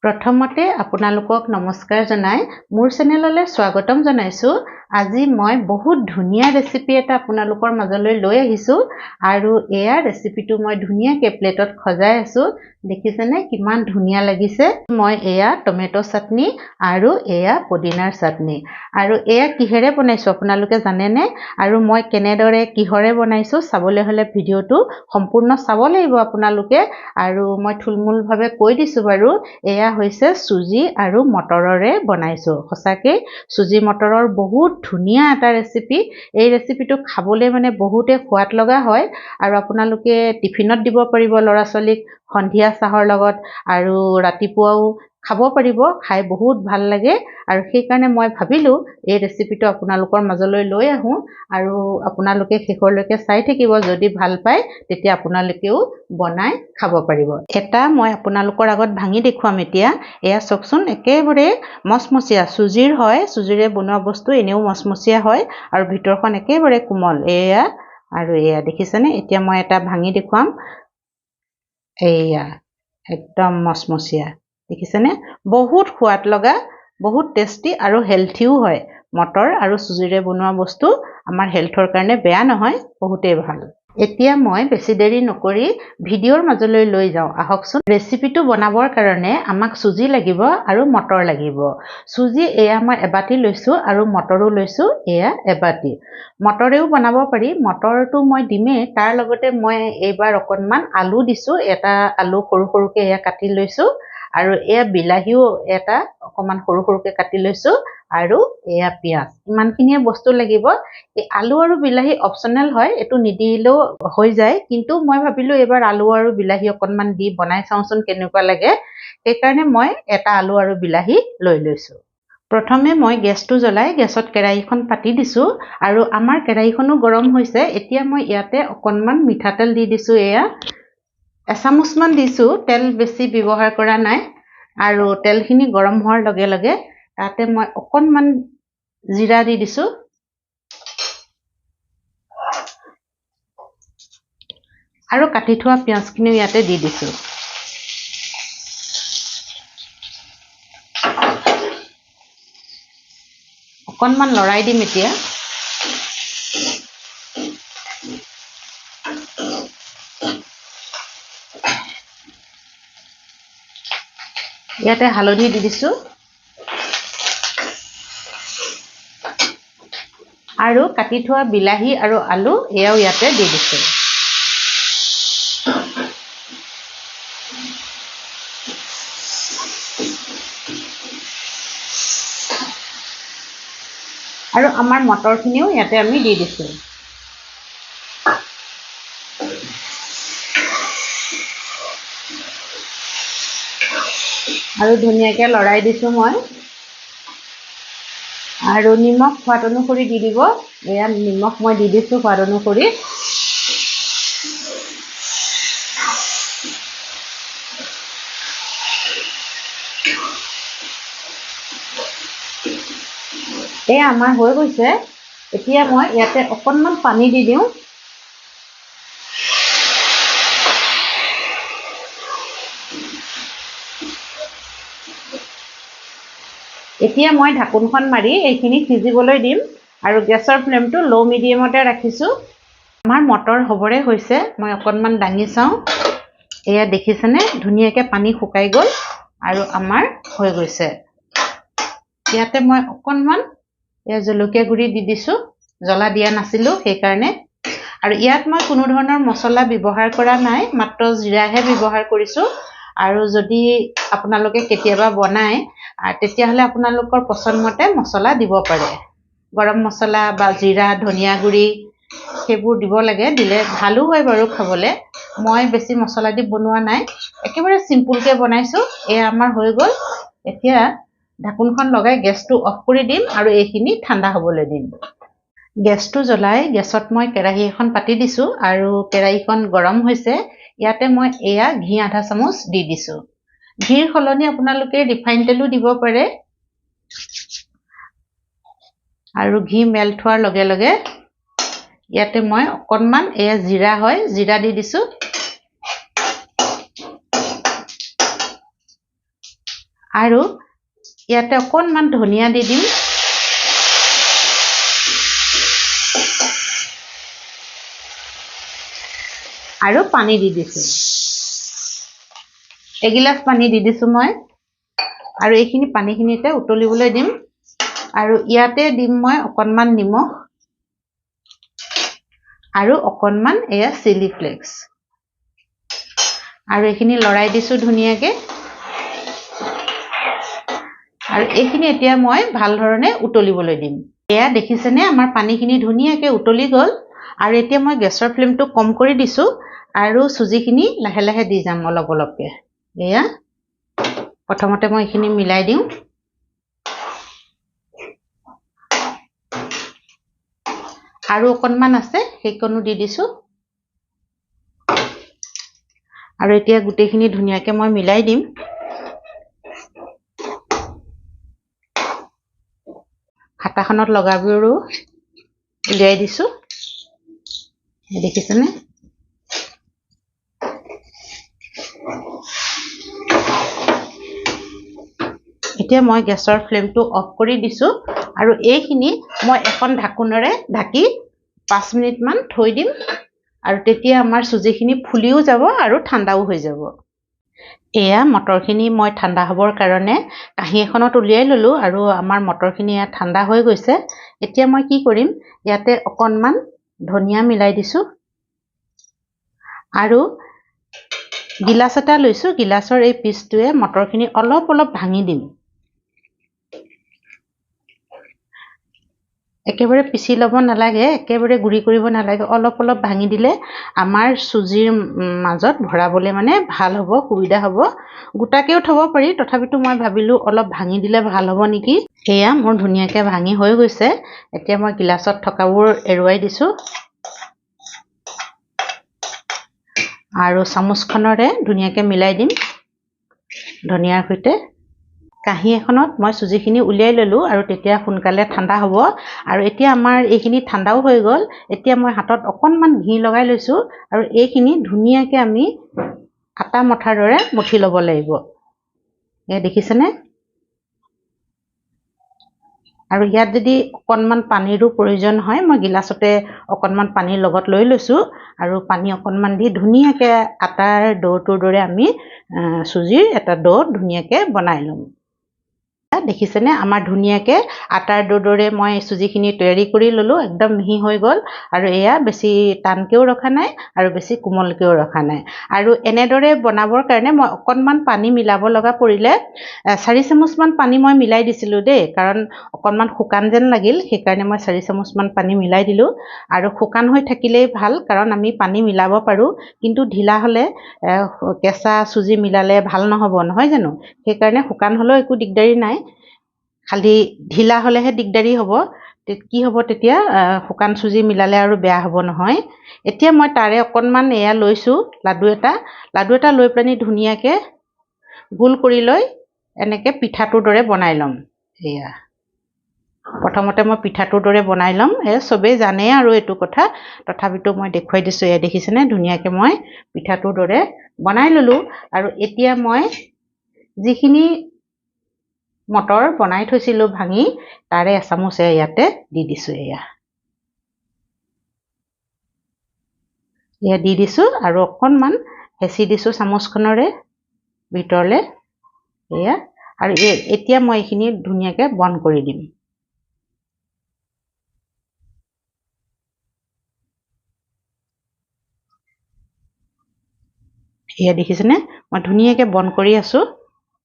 প্ৰথমতে আপোনালোকক নমস্কাৰ জনাই মোৰ চেনেললৈ স্বাগতম জনাইছো। আজি মই বহুত ধুনীয়া ৰেচিপি এটা আপোনালোকৰ মাজলৈ লৈ আহিছো আৰু এয়া ৰেচিপিটো মই ধুনীয়াকৈ প্লেটত সজাই আছো। দেখিছেনে কিমান ধুনীয়া লাগিছে। মই এয়া টমেটো চাটনি আৰু এয়া পুদিনাৰ চাটনি আৰু এয়া কিহেৰে বনাইছো আপোনালোকে জানেনে? আৰু মই কেনেদৰে কিহৰে বনাইছো চাবলৈ হলে ভিডিওটো সম্পূৰ্ণ চাব লাগিব আপোনালোকে। আৰু মই থুলমূলভাৱে কৈ দিছো বাৰু। এয়া হৈছে সুজি আৰু মটৰৰে বনাইছো। সঁচাকে সুজি মটৰৰ বহুত ধুনীয়া এটা ৰেচিপি। এই ৰেচিপিটো খাবলৈ মানে বহুতে সোৱাদ লগা হয় আৰু আপোনালোকে টিফিনত দিব পাৰিব ল'ৰা ছোৱালীক সন্ধিয়া চাহৰ লগত আৰু ৰাতিপুৱাও খাব পাৰিব। খাই বহুত ভাল লাগে আৰু সেইকাৰণে মই ভাবিলো এই ৰেচিপিটো আপোনালোকৰ মাজলৈ লৈ আহো আৰু আপোনালোকে শেষলৈকে চাই থাকিব। যদি ভাল পায় তেতিয়া আপোনালোকেও বনাই খাব পাৰিব। এটা মই আপোনালোকৰ আগত ভাঙি দেখুৱাম এতিয়া। এয়া চাওকচোন একেবাৰে মচমচীয়া চুজিৰ হয়। চুজিৰে বনোৱা বস্তু এনেও মচমচীয়া হয় আৰু ভিতৰখন একেবাৰে কোমল। এয়া আৰু এয়া দেখিছেনে? এতিয়া মই এটা ভাঙি দেখুৱাম। এয়া একদম মচমচীয়া দেখিছেনে? বহুত সোৱাদ লগা, বহুত টেষ্টি আৰু হেলথিও হয়। মটৰ আৰু চুজিৰে বনোৱা বস্তু আমাৰ হেলথৰ কাৰণে বেয়া নহয়, বহুতেই ভাল। এতিয়া মই বেছি দেৰি নকৰি ভিডিঅ'ৰ মাজলৈ লৈ যাওঁ আহকচোন। ৰেচিপিটো বনাবৰ কাৰণে আমাক চুজি লাগিব আৰু মটৰ লাগিব। চুজি এয়া মই এবাটি লৈছো আৰু মটৰো লৈছো এয়া এবাটি। মটৰেও বনাব পাৰি, মটৰটো মই দিমেই। তাৰ লগতে মই এইবাৰ অকণমান আলু দিছো। এটা আলু সৰু সৰুকে এয়া কাটি লৈছো আৰু এয়া বিলাহীও এটা অকণমান সৰু সৰুকে কাটি লৈছো আৰু এয়া পিঁয়াজ। ইমানখিনিয়ে বস্তু লাগিব। এই আলু আৰু বিলাহী অপচনেল হয়, এইটো নিদিলেও হৈ যায়, কিন্তু মই ভাবিলো এইবাৰ আলু আৰু বিলাহী অকণমান দি বনাই চাওঁচোন কেনেকুৱা লাগে। সেইকাৰণে মই এটা আলু আৰু বিলাহী লৈ লৈছো। প্ৰথমে মই গেছটো জ্বলাই গেছত কেৰাহীখন পাতি দিছো আৰু আমাৰ কেৰাহীখনো গৰম হৈছে। এতিয়া মই ইয়াতে অকণমান মিঠাতেল দি দিছো। এয়া এচামুচমান দিছো, তেল বেছি ব্যৱহাৰ কৰা নাই। আৰু তেলখিনি গৰম হোৱাৰ লগে লগে তাতে মই অকণমান জিৰা দি দিছো আৰু কাটি থোৱা পিঁয়াজখিনিও ইয়াতে দি দিছো। অকণমান লৰাই দিম এতিয়া। ইয়াতে হালধি দি দিছো আৰু কাটি থোৱা বিলাহী আৰু আলু এয়াও ইয়াতে দি দিছো। আৰু আমাৰ মটৰখিনিও ইয়াতে আমি দি দিছো। আৰু ধুনীয়াকে লৰাই দিছো মই। আৰু নিমখ সোৱাদ অনুসৰি দি দিব। এয়া নিমখ মই দি দিছো সোৱাদ অনুসৰি। এয়া আমাৰ হৈ গৈছে। এতিয়া মই ইয়াতে অকণমান পানী দি দিওঁ। এতিয়া মই ঢাকোনখন মাৰি এইখিনি সিজিবলৈ দিম আৰু গেছৰ ফ্লেমটো ল' মিডিয়ামতে ৰাখিছো। আমাৰ মটৰ হ'বৰে হৈছে। মই অকণমান দাঙি চাওঁ। এয়া দেখিছেনে? ধুনীয়াকৈ পানী শুকাই গ'ল আৰু আমাৰ হৈ গৈছে। ইয়াতে মই অকণমান এয়া জলকীয়া গুড়ি দি দিছো। জ্বলা দিয়া নাছিলো সেইকাৰণে। আৰু ইয়াত মই কোনো ধৰণৰ মছলা ব্যৱহাৰ কৰা নাই, মাত্ৰ জিৰাহে ব্যৱহাৰ কৰিছো। আৰু যদি আপোনালোকে কেতিয়াবা বনায় তেতিয়াহ'লে আপোনালোকৰ পচন্দ মতে মছলা দিব পাৰে। গৰম মছলা বা জিৰা, ধনিয়া গুড়ি সেইবোৰ দিব লাগে। দিলে ভালো হয় বাৰু খাবলৈ। মই বেছি মছলা দি বনোৱা নাই, একেবাৰে চিম্পুলকৈ বনাইছো। এয়া আমাৰ হৈ গ'ল। এতিয়া ঢাকোনখন লগাই গেছটো অফ কৰি দিম আৰু এইখিনি ঠাণ্ডা হ'বলৈ দিম। গেছটো জ্বলাই গেছত মই কেৰাহী এখন পাতি দিছো আৰু কেৰাহীখন গৰম হৈছে। ইয়াতে মই এয়া ঘি আধা চামুচ দি দিছো। ঘিৰ সলনি আপোনালোকে ৰিফাইন তেলো দিব পাৰে। আৰু ঘি মেল্ট হোৱাৰ লগে লগে ইয়াতে মই অকণমান এয়া জিৰা হয়, জিৰা দি দিছো। আৰু ইয়াতে অকণমান ধনিয়া দি দিম আৰু পানী দি দিছোঁ এগিলাচ পানী দি দিছোঁ মই আৰু এইখিনি পানীখিনিতে উতলিবলৈ দিম আৰু ইয়াতে দিম মই অকণমান নিমখ আৰু অকণমান এয়া চিলি ফ্লেক্স আৰু এইখিনি লৰাই দিছোঁ ধুনীয়াকৈ আৰু এইখিনি এতিয়া মই ভাল ধৰণে উতলিবলৈ দিম এয়া দেখিছেনে আমাৰ পানীখিনি ধুনীয়াকৈ উতলি গ'ল আৰু এতিয়া মই গেছৰ ফ্লেমটো কম কৰি দিছোঁ আৰু চুজিখিনি লাহে লাহে দি যাম অলপ অলপকৈ এয়া প্ৰথমতে মই এইখিনি মিলাই দিওঁ আৰু অকণমান আছে সেইকণো দি দিছোঁ আৰু এতিয়া গোটেইখিনি ধুনীয়াকৈ মই মিলাই দিম হাতাখনত লগাবোৰো উলিয়াই দিছোঁ দেখিছেনে এতিয়া মই গেছৰ ফ্লেমটো অফ কৰি দিছোঁ আৰু এইখিনি মই এখন ঢাকোনেৰে ঢাকি 5 মিনিটমান থৈ দিম আৰু তেতিয়া আমাৰ চুজিখিনি ফুলিও যাব আৰু ঠাণ্ডাও হৈ যাব এয়া মটৰখিনি মই ঠাণ্ডা হ'বৰ কাৰণে কাঁহী এখনত উলিয়াই ল'লোঁ আৰু আমাৰ মটৰখিনি ইয়াত ঠাণ্ডা হৈ গৈছে এতিয়া মই কি কৰিম ইয়াতে অকণমান ধনিয়া মিলাই দিছোঁ আৰু গিলাচ এটা লৈছোঁ গিলাচৰ এই পিচটোৱে মটৰখিনি অলপ অলপ ভাঙি দিম একেবাৰে পিচি ল'ব নালাগে একেবাৰে গুড়ি কৰিব নালাগে অলপ অলপ ভাঙি দিলে আমাৰ চুজিৰ মাজত ভৰাবলৈ মানে ভাল হ'ব সুবিধা হ'ব গোটাকেও থ'ব পাৰি তথাপিতো মই ভাবিলোঁ অলপ ভাঙি দিলে ভাল হ'ব নেকি এয়া মোৰ ধুনীয়াকৈ ভাঙি হৈ গৈছে এতিয়া মই গিলাচত থকাবোৰ এৰুৱাই দিছোঁ আৰু চামুচখনেৰে ধুনীয়াকৈ মিলাই দিম ধনিয়াৰ সৈতে কাঁহী এখনত মই চুজিখিনি উলিয়াই ল'লোঁ আৰু তেতিয়া সোনকালে ঠাণ্ডা হ'ব আৰু এতিয়া আমাৰ এইখিনি ঠাণ্ডাও হৈ গ'ল এতিয়া মই হাতত অকণমান ঘি লগাই লৈছোঁ আৰু এইখিনি ধুনীয়াকৈ আমি আটা মঠাৰ দৰে মঠি ল'ব লাগিব এয়া দেখিছেনে আৰু ইয়াত যদি অকণমান পানীৰো প্ৰয়োজন হয় মই গিলাচতে অকণমান পানীৰ লগত লৈ লৈছোঁ আৰু পানী অকণমান দি ধুনীয়াকৈ আটাৰ ডোটোৰ দৰে আমি চুজিৰ এটা ডো ধুনীয়াকৈ বনাই ল'ম দেখিছেনে আমাৰ ধুনীয়াকৈ আটাৰ দৰে মই চুজিখিনি তৈয়াৰী কৰি ল'লোঁ একদম মিহি হৈ গ'ল আৰু এয়া বেছি টানকৈও ৰখা নাই আৰু বেছি কোমলকৈও ৰখা নাই আৰু এনেদৰে বনাবৰ কাৰণে মই অকণমান পানী মিলাব লগা পৰিলে 4 চামুচমান পানী মই মিলাই দিছিলোঁ দেই কাৰণ অকণমান শুকান যেন লাগিল সেইকাৰণে মই 4 চামুচমান পানী মিলাই দিলোঁ আৰু শুকান হৈ থাকিলেই ভাল কাৰণ আমি পানী মিলাব পাৰোঁ কিন্তু ঢিলা হ'লে কেঁচা চুজি মিলালে ভাল নহ'ব নহয় জানো সেইকাৰণে শুকান হ'লেও একো দিগদাৰি নাই খালি ঢিলা হ'লেহে দিগদাৰি হ'ব কি হ'ব তেতিয়া শুকান চুজি মিলালে আৰু বেয়া হ'ব নহয় এতিয়া মই তাৰে অকণমান এয়া লৈছোঁ লাডু এটা লৈ পানি ধুনীয়াকৈ গোল কৰি লৈ এনেকৈ পিঠাটোৰ দৰে বনাই ল'ম এয়া প্ৰথমতে মই পিঠাটোৰ দৰে বনাই ল'ম চবেই জানে আৰু এইটো কথা তথাপিতো মই দেখুৱাই দিছোঁ এয়া দেখিছেনে ধুনীয়াকৈ মই পিঠাটোৰ দৰে বনাই ল'লোঁ আৰু এতিয়া মই যিখিনি মটৰ বনাই থৈছিলোঁ ভাঙি তাৰে এচামুচ ইয়াতে দি দিছোঁ এয়া দি দিছোঁ আৰু অকণমান হেঁচি দিছোঁ চামুচখনেৰে ভিতৰলৈ এয়া আৰু এতিয়া মই এইখিনি ধুনীয়াকৈ বন্ধ কৰি দিম এয়া দেখিছেনে মই ধুনীয়াকৈ বন্ধ কৰি আছোঁ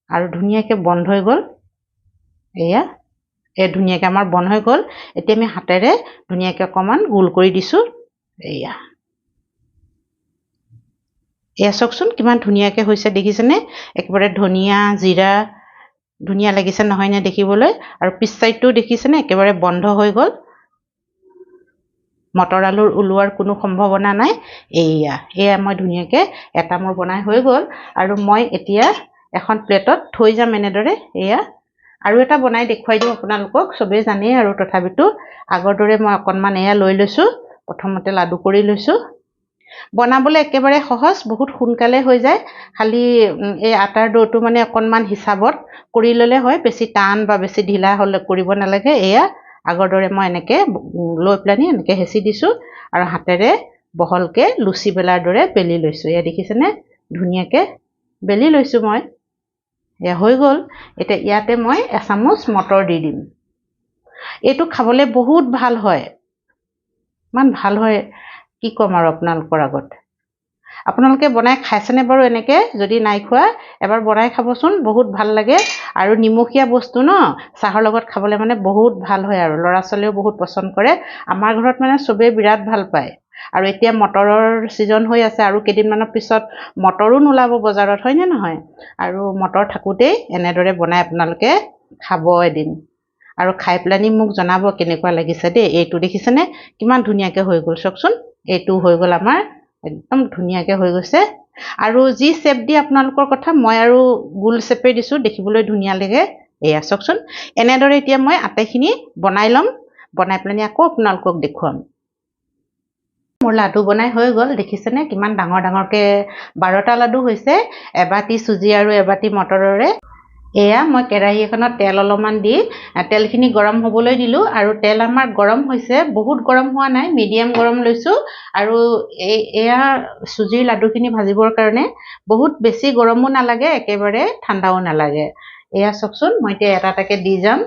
আৰু ধুনীয়াকৈ বন্ধ হৈ গ'ল এয়া ধুনীয়াকৈ আমাৰ বন্ধ হৈ গ'ল এতিয়া আমি হাতেৰে ধুনীয়াকৈ অকণমান গোল কৰি দিছোঁ এয়া চাওকচোন কিমান ধুনীয়াকৈ হৈছে দেখিছেনে একেবাৰে ধনিয়া জিৰা ধুনীয়া লাগিছে নহয়নে দেখিবলৈ আৰু পিছ চাইডটোও দেখিছেনে একেবাৰে বন্ধ হৈ গ'ল মটৰ আলুৰ ওলোৱাৰ কোনো সম্ভাৱনা নাই এয়া মই ধুনীয়াকৈ এটা মোৰ বনাই হৈ গ'ল আৰু মই এতিয়া এখন প্লেটত থৈ যাম এনেদৰে এয়া আৰু এটা বনাই দেখুৱাই দিওঁ আপোনালোকক চবেই জানেই আৰু তথাপিতো আগৰ দৰে মই অকণমান এয়া লৈ লৈছোঁ প্ৰথমতে লাডু কৰি লৈছোঁ বনাবলৈ একেবাৰে সহজ, বহুত সোনকালে হৈ যায়। খালি এই আটাৰ ডোটো মানে অকণমান হিচাপত কৰি ল'লে হয়, বেছি টান বা বেছি ঢিলা হ'লে কৰিব নালাগে। এয়া আগৰ দৰে মই এনেকৈ লৈ পেলানি এনেকৈ হেঁচি দিছোঁ আৰু হাতেৰে বহলকৈ লুচি বেলাৰ দৰে বেলি লৈছোঁ। এয়া দেখিছেনে, ধুনীয়াকৈ বেলি লৈছোঁ মই। এয়া হৈ গ'ল। এতিয়া ইয়াতে মই এচামুচ মটৰ দি দিম। এইটো খাবলৈ বহুত ভাল হয়, ইমান ভাল হয় কি ক'ম আৰু আপোনালোকৰ আগত। আপোনালোকে বনাই খাইছেনে বাৰু এনেকৈ? যদি নাই খোৱা এবাৰ বনাই খাবচোন, বহুত ভাল লাগে। আৰু নিমখীয়া বস্তু ন, চাহৰ লগত খাবলৈ মানে বহুত ভাল হয় আৰু ল'ৰা ছোৱালীয়েও বহুত পচন্দ কৰে। আমাৰ ঘৰত মানে চবেই বিৰাট ভাল পায়। আৰু এতিয়া মটৰৰ ছিজন হৈ আছে, আৰু কেইদিনমানৰ পিছত মটৰো নোলাব বজাৰত, হয়নে নহয়? আৰু মটৰ থাকোঁতেই এনেদৰে বনাই আপোনালোকে খাব এদিন, আৰু খাই পেলানি মোক জনাব কেনেকুৱা লাগিছে দেই। এইটো দেখিছেনে কিমান ধুনীয়াকৈ হৈ গ'ল, চাওকচোন। এইটো হৈ গ'ল আমাৰ, একদম ধুনীয়াকৈ হৈ গৈছে। আৰু যি শ্বেপ দিয়ে আপোনালোকৰ কথা, মই আৰু গোল শ্বেপেই দিছোঁ, দেখিবলৈ ধুনীয়া লাগে। এয়া চাওকচোন, এনেদৰে এতিয়া মই আটাইখিনি বনাই ল'ম, বনাই পেলানি আকৌ আপোনালোকক দেখুৱাম। মোৰ লাডু বনাই হৈ গ'ল, দেখিছেনে কিমান ডাঙৰ ডাঙৰকৈ 12টা লাডু হৈছে, এবাটি চুজি আৰু এবাটি মটৰেৰে। এয়া মই কেৰাহী এখনত তেল অলপমান দি তেলখিনি গৰম হ'বলৈ দিলোঁ, আৰু তেল আমাৰ গৰম হৈছে, বহুত গৰম হোৱা নাই, মিডিয়াম গৰম লৈছোঁ। আৰু এয়া চুজিৰ লাডুখিনি ভাজিবৰ কাৰণে বহুত বেছি গৰমো নালাগে, একেবাৰে ঠাণ্ডাও নালাগে। এয়া চাওকচোন, মই এতিয়া এটা এটাকৈ দি যাম।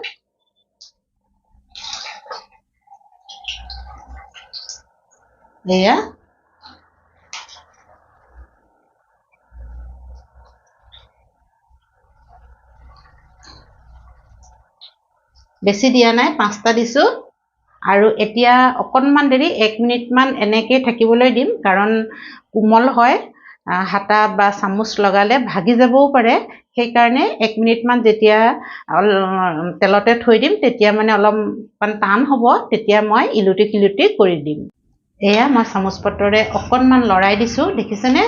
এয়া বেছি দিয়া নাই, 5টা দিছোঁ। আৰু এতিয়া অকণমান দেৰি 1 মিনিটমান এনেকৈ থাকিবলৈ দিম, কাৰণ কোমল হয়, হাতা বা চামুচ লগালে ভাগি যাবও পাৰে। সেইকাৰণে 1 মিনিটমান যেতিয়া তেলতে থৈ দিম, তেতিয়া মানে অলপমান টান হ'ব, তেতিয়া মই ইলুটি খিলুটি কৰি দিম। এয়া মই চামুচ পাতৰে অকণমান লৰাই দিছোঁ, দেখিছেনে?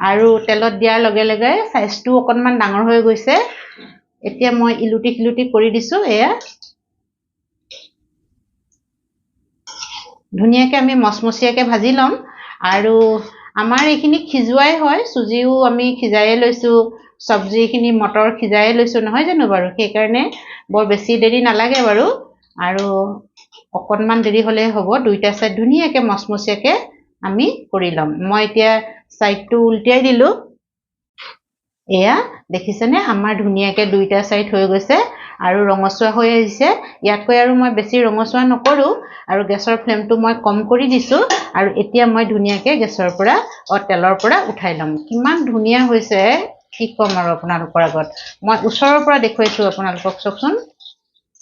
আৰু তেলত দিয়াৰ লগে লগে চাইজটো অকণমান ডাঙৰ হৈ গৈছে। এতিয়া মই ইলুটি খিলুটি কৰি দিছোঁ। এয়া ধুনীয়াকৈ আমি মচমচীয়াকৈ ভাজি ল'ম। আৰু আমাৰ এইখিনি সিজোৱাই হয়, চুজিও আমি সিজায়ে লৈছোঁ, চব্জিখিনি মটৰ সিজায়ে লৈছোঁ, নহয় জানো বাৰু? সেইকাৰণে বৰ বেছি দেৰি নালাগে বাৰু। আৰু অকণমান দেৰি হ'লেই হ'ব, দুইটা চাইড ধুনীয়াকৈ মচমচীয়াকৈ আমি কৰি ল'ম। মই এতিয়া চাইডটো উল্টিয়াই দিলোঁ। এয়া দেখিছেনে, আমাৰ ধুনীয়াকৈ দুইটা চাইড হৈ গৈছে আৰু ৰঙচুৱা হৈ আহিছে। ইয়াতকৈ আৰু মই বেছি ৰঙচুৱা নকৰোঁ, আৰু গেছৰ ফ্লেমটো মই কম কৰি দিছোঁ। আৰু এতিয়া মই ধুনীয়াকৈ গেছৰ পৰা তেলৰ পৰা উঠাই ল'ম। কিমান ধুনীয়া হৈছে কি ক'ম আৰু আপোনালোকৰ আগত। মই ওচৰৰ পৰা দেখুৱাইছোঁ আপোনালোকক, চাওকচোন।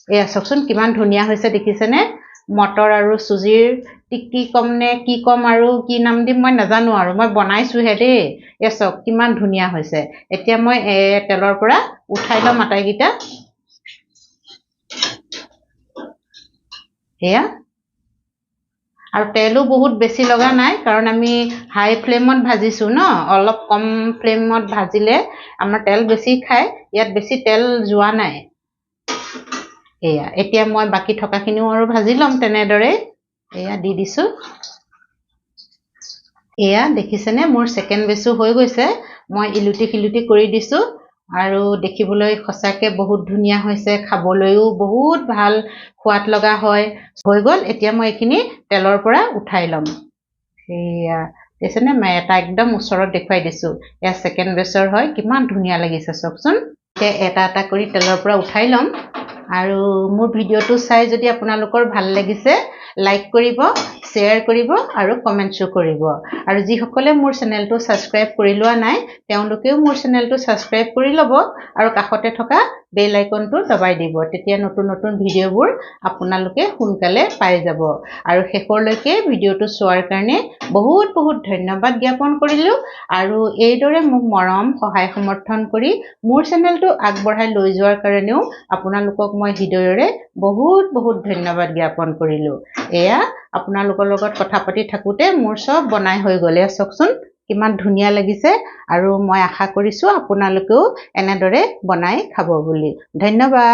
এয়া চাওকচোন কিমান ধুনীয়া হৈছে, দেখিছেনে? মটৰ আৰু চুজিৰ টিক্কি ক'ম নে কি ক'ম আৰু কি নাম দিম মই নাজানো, আৰু মই বনাইছোঁহে দেই। এয়া চাওক কিমান ধুনীয়া হৈছে। এতিয়া মই তেলৰ পৰা উঠাই ল'ম আটাইকেইটা। এয়া, আৰু তেলো বহুত বেছি লগা নাই, কাৰণ আমি হাই ফ্লেমত ভাজিছোঁ ন। অলপ কম ফ্লেমত ভাজিলে আমাৰ তেল বেছি খায়, ইয়াত বেছি তেল যোৱা নাই। এয়া এতিয়া মই বাকী থকাখিনিও আৰু ভাজি ল'ম তেনেদৰে। এয়া দি দিছোঁ। এয়া দেখিছেনে, মোৰ ছেকেণ্ড বেচো হৈ গৈছে। মই ইলুটি খিলুটি কৰি দিছোঁ, আৰু দেখিবলৈ সঁচাকৈ বহুত ধুনীয়া হৈছে, খাবলৈও বহুত ভাল সোৱাদ লগা হয়। হৈ গ'ল, এতিয়া মই এইখিনি তেলৰ পৰা উঠাই ল'ম। সেয়া দেখিছেনে, মই এটা একদম ওচৰত দেখুৱাই দিছোঁ। এয়া ছেকেণ্ড বেচৰ হয়, কিমান ধুনীয়া লাগিছে চাওকচোন। এতিয়া এটা এটা কৰি তেলৰ পৰা উঠাই ল'ম। আৰু মোৰ ভিডিঅ'টো চাই যদি আপোনালোকৰ ভাল লাগিছে, লাইক কৰিব, শ্বেয়াৰ কৰিব আৰু কমেণ্টছো কৰিব। আৰু যিসকলে মোৰ চেনেলটো ছাবস্ক্ৰাইব কৰি লোৱা নাই, তেওঁলোকেও মোৰ চেনেলটো ছাবস্ক্ৰাইব কৰি ল'ব, আৰু কাষতে থকা বেল আইকনটো দবাই দিব। তেতিয়া নতুন নতুন ভিডিঅ'বোৰ আপোনালোকে সোনকালে পাই যাব। আৰু শেষলৈকে ভিডিঅ'টো চোৱাৰ কাৰণে বহুত বহুত ধন্যবাদ জ্ঞাপন কৰিলোঁ। আৰু এইদৰে মোক মৰম সহায় সমৰ্থন কৰি মোৰ চেনেলটো আগবঢ়াই লৈ যোৱাৰ কাৰণেও আপোনালোকক মই হৃদয়ৰে বহুত বহুত ধন্যবাদ জ্ঞাপন কৰিলোঁ। এয়া আপোনালোকৰ লগত কথা পাতি থাকোঁতে মোৰ চব বনাই হৈ গ'লে, চাওকচোন কিমান ধুনীয়া লাগিছে। আৰু মই আশা কৰিছোঁ আপোনালোকেও এনেদৰে বনাই খাব বুলি। ধন্যবাদ।